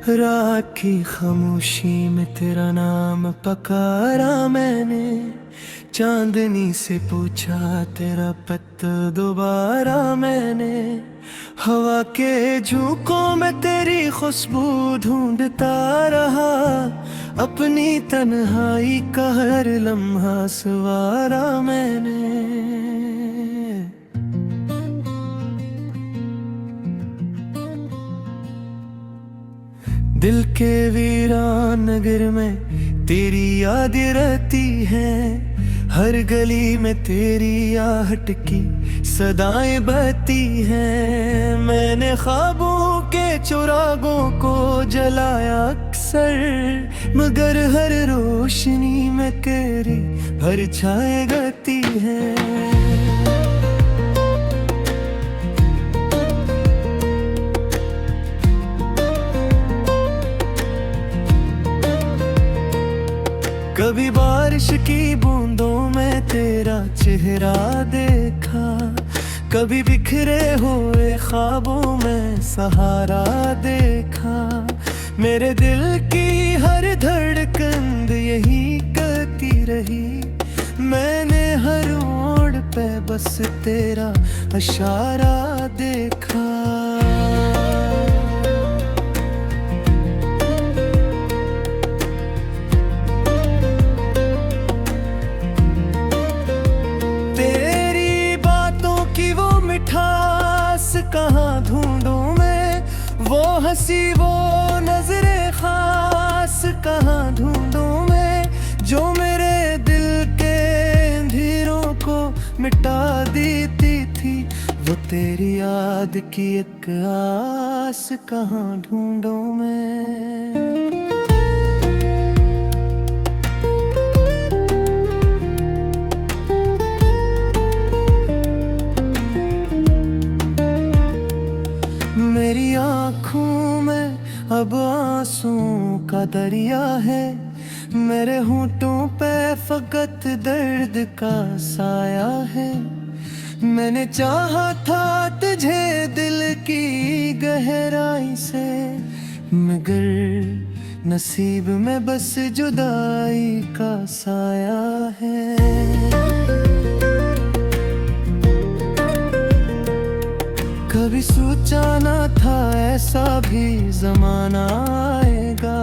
रात की खामोशी में तेरा नाम पकारा मैंने, चांदनी से पूछा तेरा पता दोबारा मैंने। हवा के झोंकों में तेरी खुशबू ढूंढता रहा, अपनी तन्हाई का हर लम्हा सवारा मैंने। दिल के वीरान नगर में तेरी याद रहती है, हर गली में तेरी आहट की सदाएं बहती हैं। मैंने ख्वाबों के चिरागों को जलाया अक्सर, मगर हर रोशनी में तेरी परछाई गती है। कभी बारिश की बूंदों में तेरा चेहरा देखा, कभी बिखरे हुए ख्वाबों में सहारा देखा। मेरे दिल की हर धड़कन यही कहती रही, मैंने हर मोड़ पे बस तेरा इशारा देखा। कहाँ ढूंढूं मैं वो हंसी वो नजरें खास, कहाँ ढूंढूं मैं जो मेरे दिल के अंधेरों को मिटा देती थी। वो तेरी याद की एक आस, कहाँ ढूंढूं मैं। मेरी आँखों में अब आंसुओं का दरिया है, मेरे होंठों पे फकत दर्द का साया है। मैंने चाहा था तुझे दिल की गहराई से, मगर नसीब में बस जुदाई का साया है। कभी सोचा ना था ऐसा भी जमाना आएगा,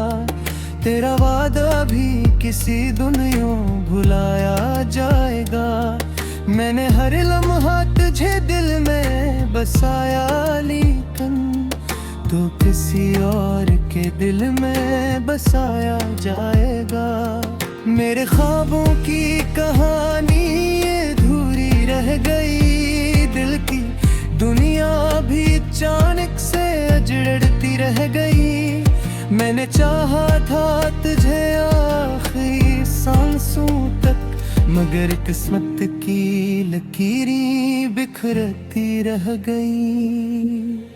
तेरा वादा भी किसी दुनिया भुलाया जाएगा। मैंने हर लम्हा तुझे दिल में बसाया, लेकिन तो किसी और के दिल में बसाया जाएगा। मेरे ख्वाबों की कहानी अधूरी रह गई, दिल की दुनिया भी अचानक से अजड़ती रह गई। मैंने चाहा था तुझे आखिरी सांसों तक, मगर किस्मत की लकीरें बिखरती रह गई।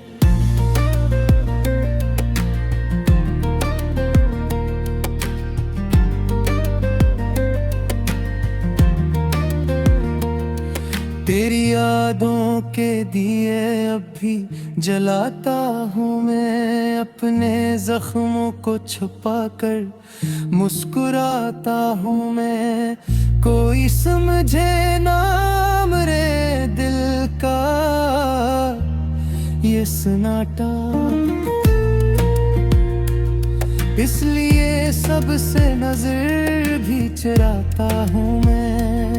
तेरी यादों के दिए अब भी जलाता हूँ मैं, अपने जख्मों को छुपा कर मुस्कुराता हूँ मैं। कोई समझे ना मेरे दिल का ये सन्नाटा, इसलिए सबसे नजर भी चुराता हूँ मैं।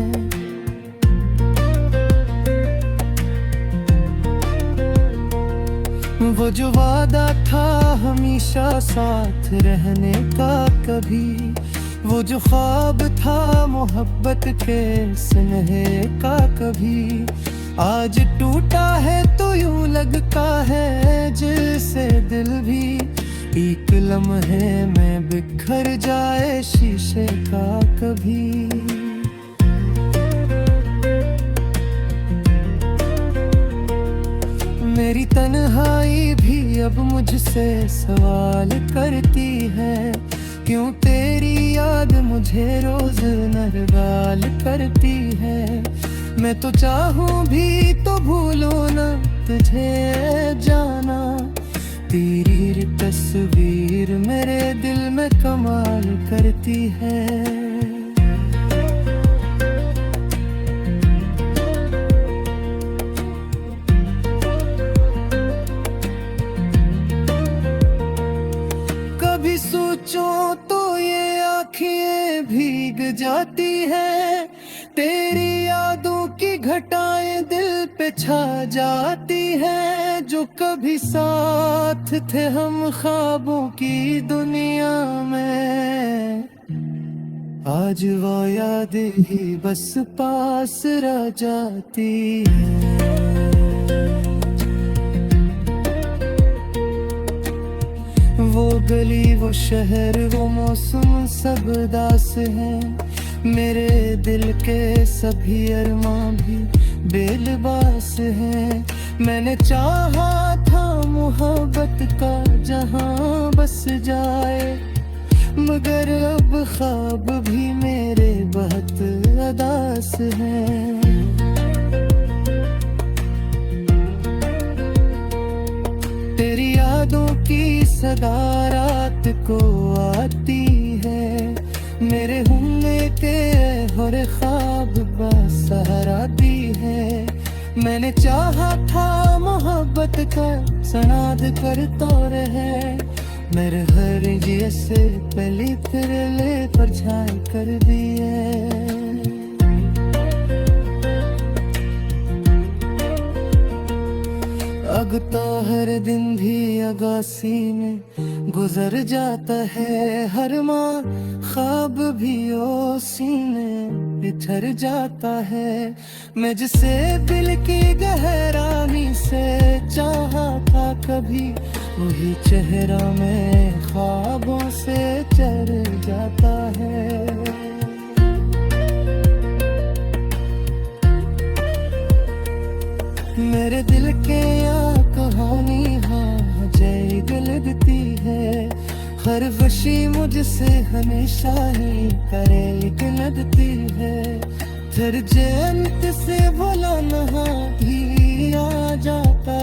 वो जो वादा था हमेशा साथ रहने का, कभी वो जो ख्वाब था मोहब्बत के स्नेह का, कभी आज टूटा है तो यूं लगता है जैसे दिल भी एक लम्हे में बिखर जाए शीशे का कभी। मेरी तन्हाई भी अब मुझसे सवाल करती है, क्यों तेरी याद मुझे रोज नरगाल करती है। मैं तो चाहूं भी तो भूलो ना तुझे जाना, तेरी तस्वीर मेरे दिल में कमाल करती है। कभी सोचो तो ये आँखें भीग जाती है, तेरी यादों की घटाएं दिल पे छा जाती है। जो कभी साथ थे हम ख्वाबों की दुनिया में, आज वो याद ही बस पास रह जाती है। वो गली वो शहर वो मौसम सब दास है, मेरे दिल के सभी अरमां भी बेलिबास है। मैंने चाहा था मोहब्बत का जहां बस जाए, मगर अब ख्वाब भी मेरे बहुत अदास हैं। तेरी यादों की सदा रात को आती है, मेरे होने के हर ख्वाब बसहारा दी है। मैंने चाहा था मोहब्बत का सनाद कर तो रहे, मेरे हर जिए से पहली तेरे ले परछाई कर दी है। अब तो हर दिन भी अगासी में गुजर जाता है, हर माँ ख्वाब भी उसी में बिछड़ जाता है। मैं जिसे दिल की गहराई से चाहा था कभी, वही चेहरा में ख्वाबों से चढ़ जाता है। मेरे दिल के यहाँ कहानी हाँ जय गलती है, हर वशी मुझसे हमेशा ही करे गलती है। फिर जयंत से भोला नहा भी आ जाता।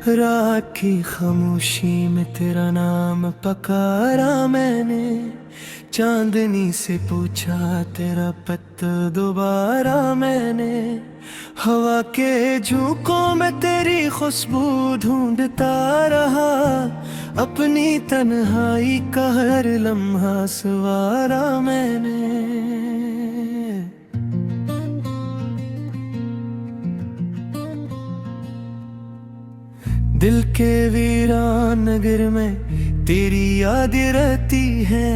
रात की खामोशी में तेरा नाम पकारा मैंने, चांदनी से पूछा तेरा पता दोबारा मैंने। हवा के झोंकों में तेरी खुशबू ढूंढता रहा, अपनी तन्हाई का हर लम्हा सवारा मैंने। दिल के वीरान नगर में तेरी याद रहती है,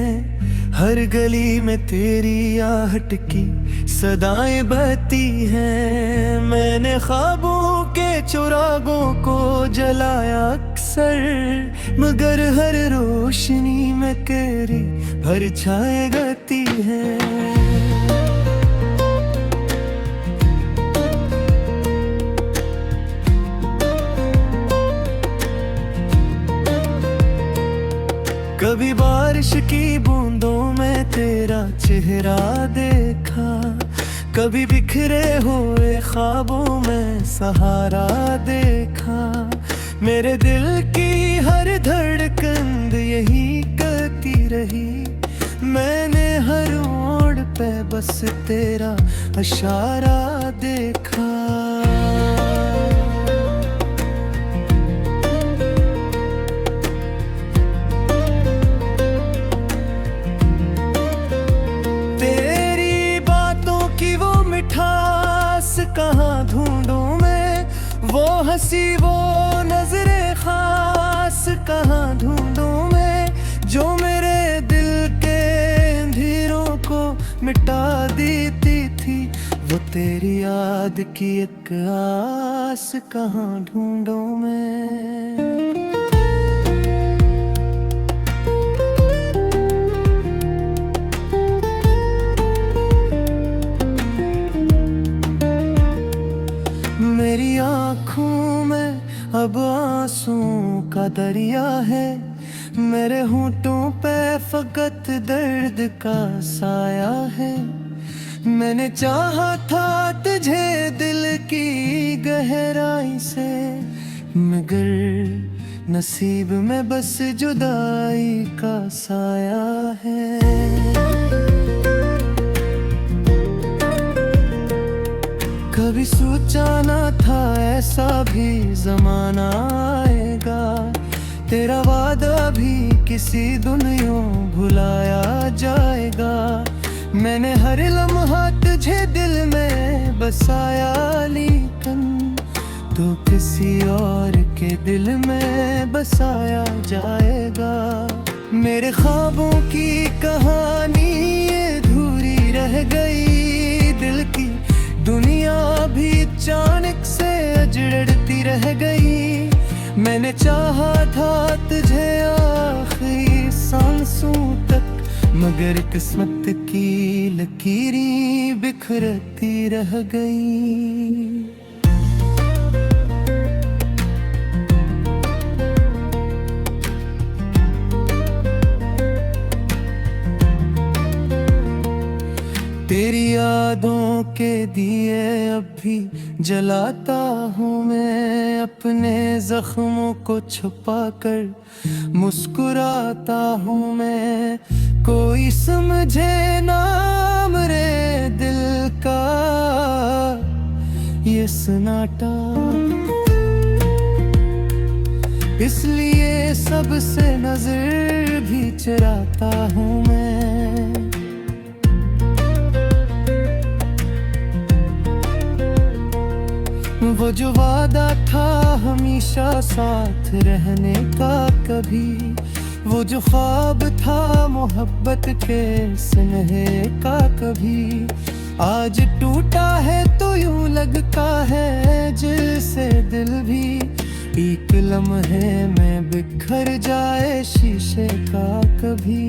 हर गली में तेरी आहट की सदाएं बहती हैं। मैंने ख्वाबों के चिरागों को जलाया अक्सर, मगर हर रोशनी में तेरी परछाई गती है। कभी बारिश की बूंदों में तेरा चेहरा देखा, कभी बिखरे हुए ख्वाबों में सहारा देखा। मेरे दिल की हर धड़कन यही कहती रही, मैंने हर मोड़ पे बस तेरा इशारा देखा। कहाँ ढूंढूं मैं वो हंसी वो नजरे खास, कहाँ ढूंढूं मैं जो मेरे दिल के अंधेरों को मिटा देती थी। वो तेरी याद की एक आस, कहाँ ढूंढूं मैं। मेरी आँखों में अब आंसुओं का दरिया है, मेरे होंठों पे फकत दर्द का साया है। मैंने चाहा था तुझे दिल की गहराई से, मगर नसीब में बस जुदाई का साया है। कभी सोचा ना था ऐसा भी जमाना आएगा, तेरा वादा भी किसी दिन यूं भुलाया जाएगा। मैंने हर लम्हा तुझे दिल में बसाया, लेकिन तो किसी और के दिल में बसाया जाएगा। मेरे ख्वाबों की कहानी अधूरी रह गई, दिल की दुनिया भी अचानक से अजड़ती रह गई। मैंने चाहा था तुझे आखिरी सांसों तक, मगर किस्मत की लकीरें बिखरती रह गई। तेरी यादों के दिए अब भी जलाता हूँ मैं, अपने जख्मों को छुपा कर मुस्कुराता हूँ मैं। कोई समझे ना मेरे दिल का ये सन्नाटा, इसलिए सबसे नजर भी चुराता हूँ मैं। वो जो वादा था हमेशा साथ रहने का, कभी वो जो ख्वाब था मोहब्बत के स्नेह का, कभी आज टूटा है तो यूं लगता है जैसे दिल भी एक लम्हे में बिखर जाए शीशे का कभी।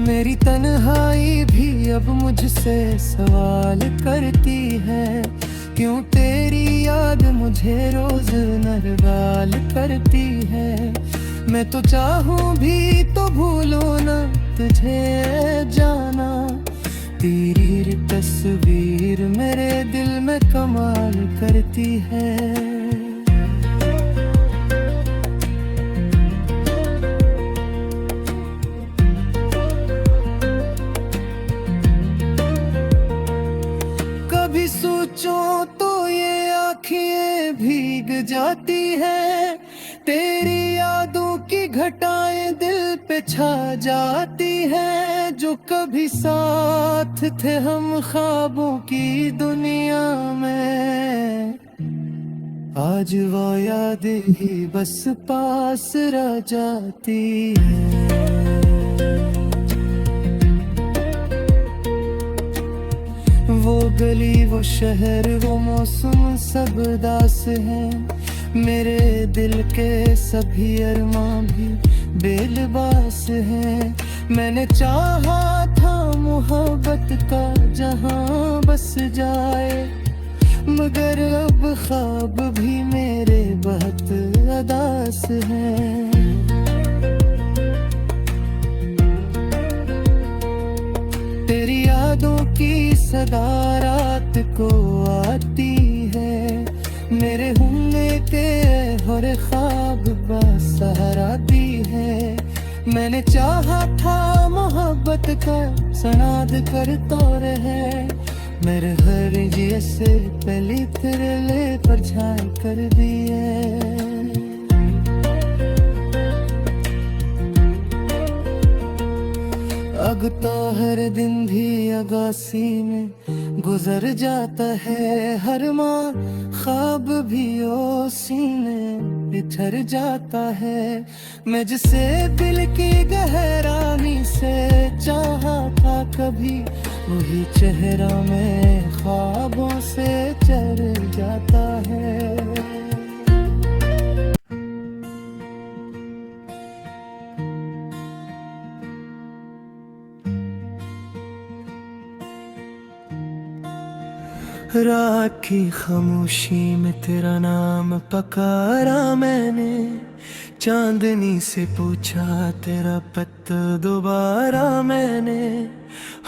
मेरी तन्हाई भी अब मुझसे सवाल करती है, क्यों तेरी याद मुझे रोज नरगाल करती है। मैं तो चाहूं भी तो भूलूं ना तुझे जाना, तेरी तस्वीर मेरे दिल में कमाल करती है। सोचो तो ये आँखें भीग जाती है, तेरी यादों की घटाएं दिल पे छा जाती है। जो कभी साथ थे हम ख्वाबों की दुनिया में, आज वो याद ही बस पास रह जाती है। वो गली वो शहर वो मौसम सब दास है, मेरे दिल के सभी अरमां भी बेलिबास है। मैंने चाहा था मोहब्बत का जहां बस जाए, मगर अब ख्वाब भी मेरे बहुत अदास हैं। तेरी यादों की सदा रात को आती है, मेरे होने के हर ख्वाब बसहारा दी है। मैंने चाहा था मोहब्बत का सनाद कर तो रहे, मेरे हर जैसे पहली तेरे परछाई कर दी है। अब तो हर दिन भी अगासी में गुजर जाता है, हर माँ ख्वाब भी उसी में बिछर जाता है। मैं जिसे दिल की गहराई से चाहा था कभी, वही चेहरा में ख्वाबों से चर जाता है। रात की खामोशी में तेरा नाम पकारा मैंने, चांदनी से पूछा तेरा पता दोबारा मैंने।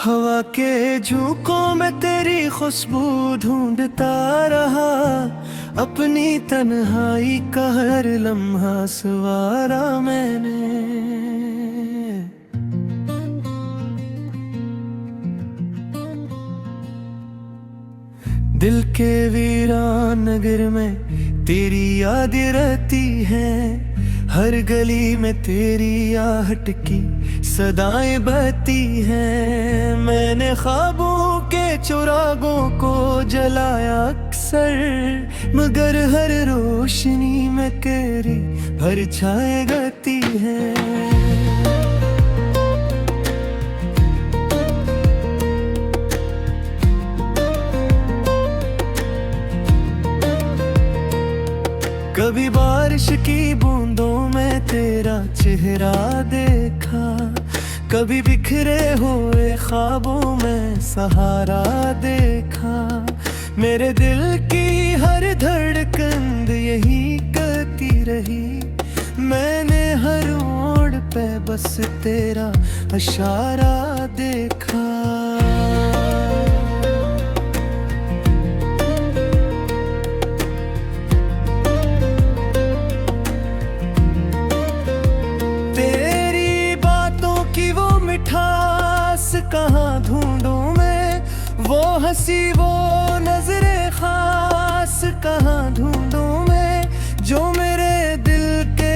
हवा के झोंकों में तेरी खुशबू ढूंढता रहा, अपनी तन्हाई का हर लम्हा सवारा मैंने। दिल के वीरान नगर में तेरी याद रहती है, हर गली में तेरी आहट की सदाएं बहती हैं। मैंने ख्वाबों के चिरागों को जलाया अक्सर, मगर हर रोशनी में तेरी परछाई गती है। कभी बारिश की बूंदों में तेरा चेहरा देखा, कभी बिखरे हुए ख्वाबों में सहारा देखा। मेरे दिल की हर धड़कन यही कहती रही, मैंने हर मोड़ पे बस तेरा इशारा देखा। कहाँ ढूंढूं मैं वो हंसी वो नजरें खास, कहाँ ढूंढूं मैं जो मेरे दिल के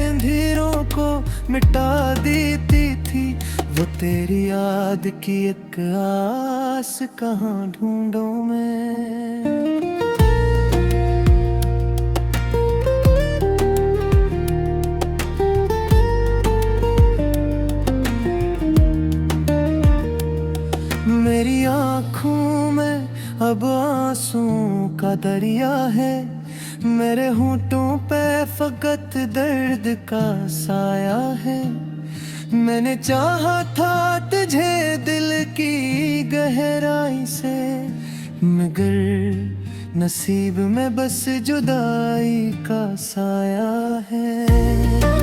अंधेरों को मिटा देती थी। वो तेरी याद की एक आस, कहाँ ढूंढूं मैं। मेरी आँखों में अब आंसुओं का दरिया है, मेरे होंठों पे फकत दर्द का साया है। मैंने चाहा था तुझे दिल की गहराई से, मगर नसीब में बस जुदाई का साया है।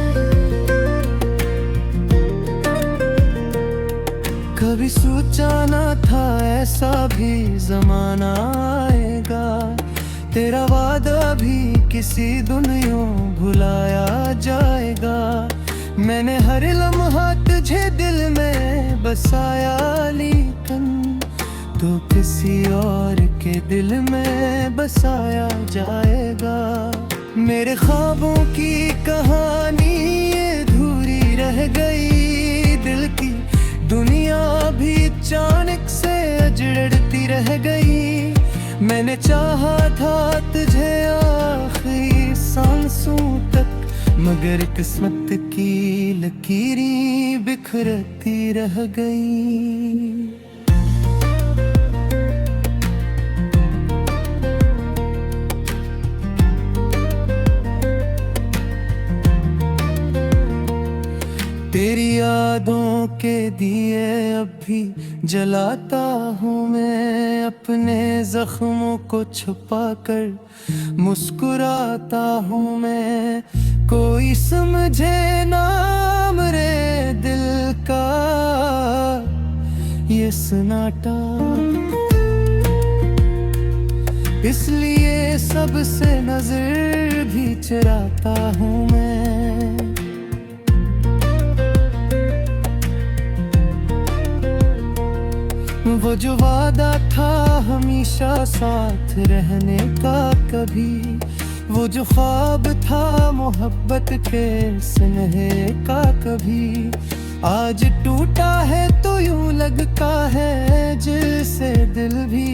कभी सोचा ना था ऐसा भी जमाना आएगा, तेरा वादा भी किसी दुनिया भुलाया जाएगा। मैंने हर लम्हा तुझे दिल में बसाया, लेकिन तो किसी और के दिल में बसाया जाएगा। मेरे ख्वाबों की कहानी अधूरी रह गई, दिल की दुनिया भी अचानक से अजड़ती रह गई। मैंने चाहा था तुझे आखिरी सांसों तक, मगर किस्मत की लकीरें बिखरती रह गई। तेरी यादों के दिए अब भी जलाता हूँ मैं, अपने जख्मों को छुपा कर मुस्कुराता हूँ मैं। कोई समझे ना मेरे दिल का ये सन्नाटा, इसलिए सबसे नजर भी चुराता हूँ मैं। वो जो वादा था हमेशा साथ रहने का कभी, वो जो ख्वाब था मोहब्बत के स्नेह का कभी, आज टूटा है तो यूं लगता है जैसे दिल भी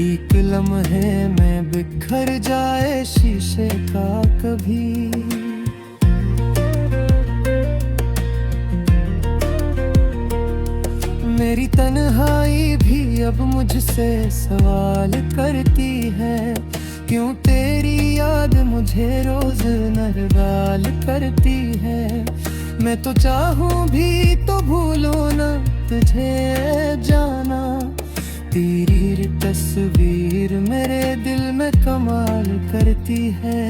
एक लम्हे में बिखर जाए शीशे का कभी। मेरी तन्हाई भी अब मुझसे सवाल करती है, क्यों तेरी याद मुझे रोज नरगाल करती है। मैं तो चाहूं भी तो भूलो ना तुझे जाना, तेरी तस्वीर मेरे दिल में कमाल करती है।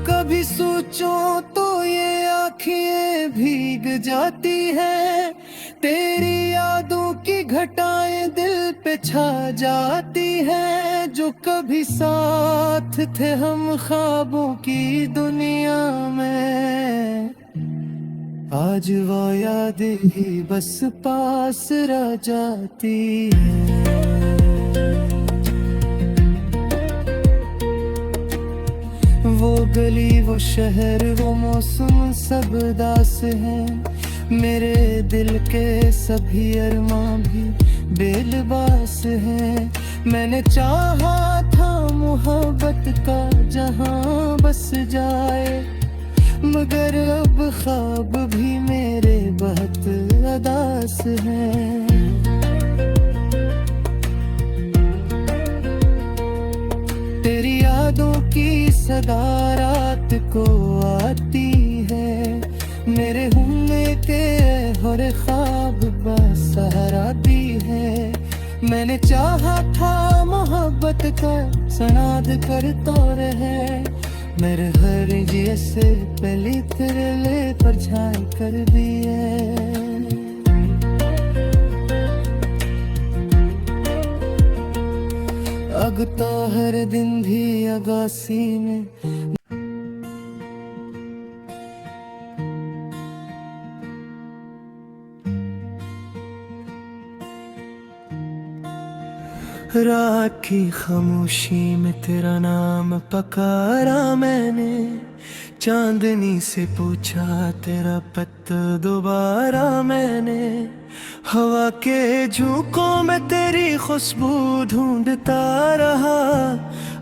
कभी सोचो तो ये आँखें भीग जाती है, तेरी यादों की घटाएं दिल पे छा जाती है। जो कभी साथ थे हम ख्वाबों की दुनिया में, आज वो याद ही बस पास रह जाती है। वो गली वो शहर वो मौसम सब दास है, मेरे दिल के सभी अरमां भी बेलिबास है। मैंने चाहा था मोहब्बत का जहां बस जाए, मगर अब ख्वाब भी मेरे बहुत अदास हैं। तेरी यादों की सदा रात को आती है, मेरे होने के हर ख्वाब बसहरा दी है। मैंने चाहा था मोहब्बत का सनाद करता रहे, मेरे हर जिए से पहली तेरे लिए परछाई कर दी है। अगता हर दिन भी अगासी में रात की खामोशी में तेरा नाम पकारा मैंने, चांदनी से पूछा तेरा पता दोबारा मैंने। हवा के झोंकों में तेरी खुशबू ढूंढता रहा,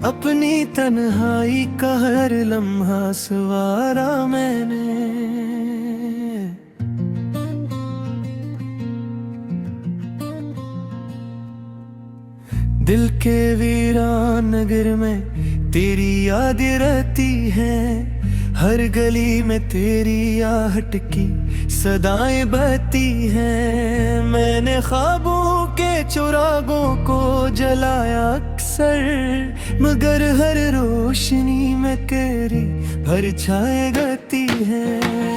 अपनी तन्हाई का हर लम्हा सवारा मैंने। दिल के वीरान नगर में तेरी याद रहती है, हर गली में तेरी आहट की सदाएं बहती हैं। मैंने ख्वाबों के चिरागों को जलाया अक्सर, मगर हर रोशनी में तेरी परछाई गती है।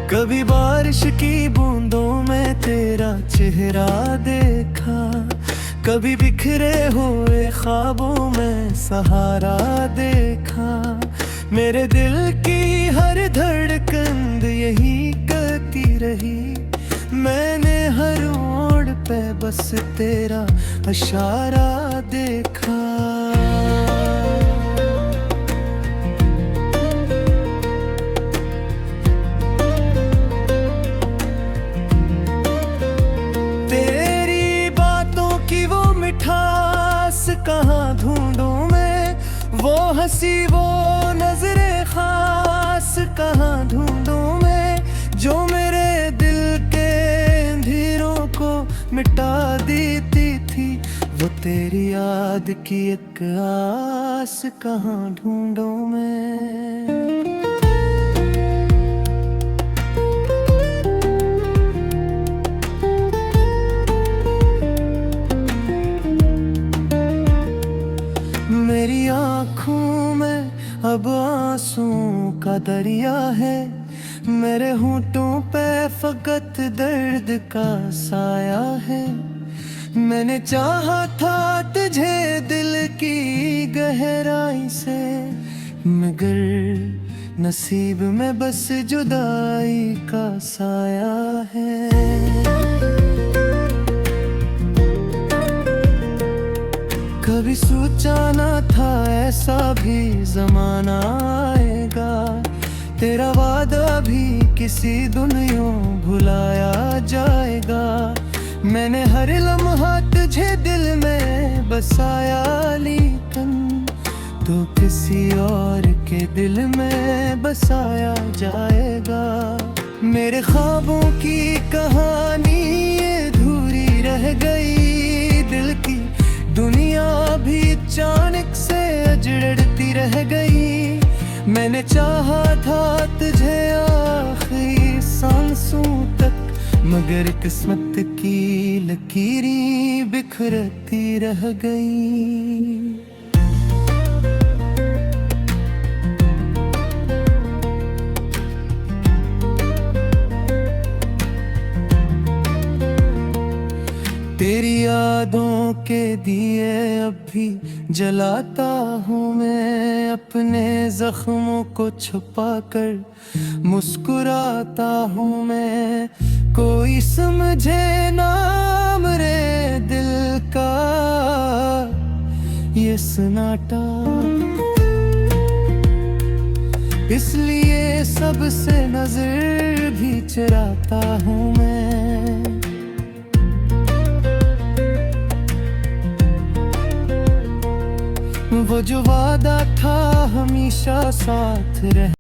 कभी बारिश की बूंदों में तेरा चेहरा देखा, कभी बिखरे हुए ख्वाबों में सहारा देखा। मेरे दिल की हर धड़कन यही कहती रही, मैंने हर मोड़ पे बस तेरा इशारा देखा। कहाँ ढूंढूं मैं वो हंसी वो नजरें खास, कहाँ ढूंढूं मैं जो मेरे दिल के अंधेरों को मिटा देती थी। वो तेरी याद की एक आस, कहाँ ढूंढूं मैं। मेरी आँखों में अब आंसुओं का दरिया है, मेरे होंठों पे फकत दर्द का साया है। मैंने चाहा था तुझे दिल की गहराई से, मगर नसीब में बस जुदाई का साया है। कभी सोचा ना था ऐसा भी जमाना आएगा, तेरा वादा भी किसी दुनिया भुलाया जाएगा। मैंने हर लम्हा तुझे दिल में बसाया, लेकिन तो किसी और के दिल में बसाया जाएगा। मेरे ख्वाबों की कहानी अधूरी रह गई, दिल की दुनिया भी अचानक से अजड़ती रह गई। मैंने चाहा था तुझे आखिरी सांसों तक, मगर किस्मत की लकीरें बिखरती रह गई। तेरी यादों के दिए अब भी जलाता हूँ मैं, अपने जख्मों को छुपा कर मुस्कुराता हूँ मैं। कोई समझे ना मेरे दिल का ये सन्नाटा, इसलिए सबसे नजर भी चुराता हूँ मैं। वो जो वादा था हमेशा साथ रह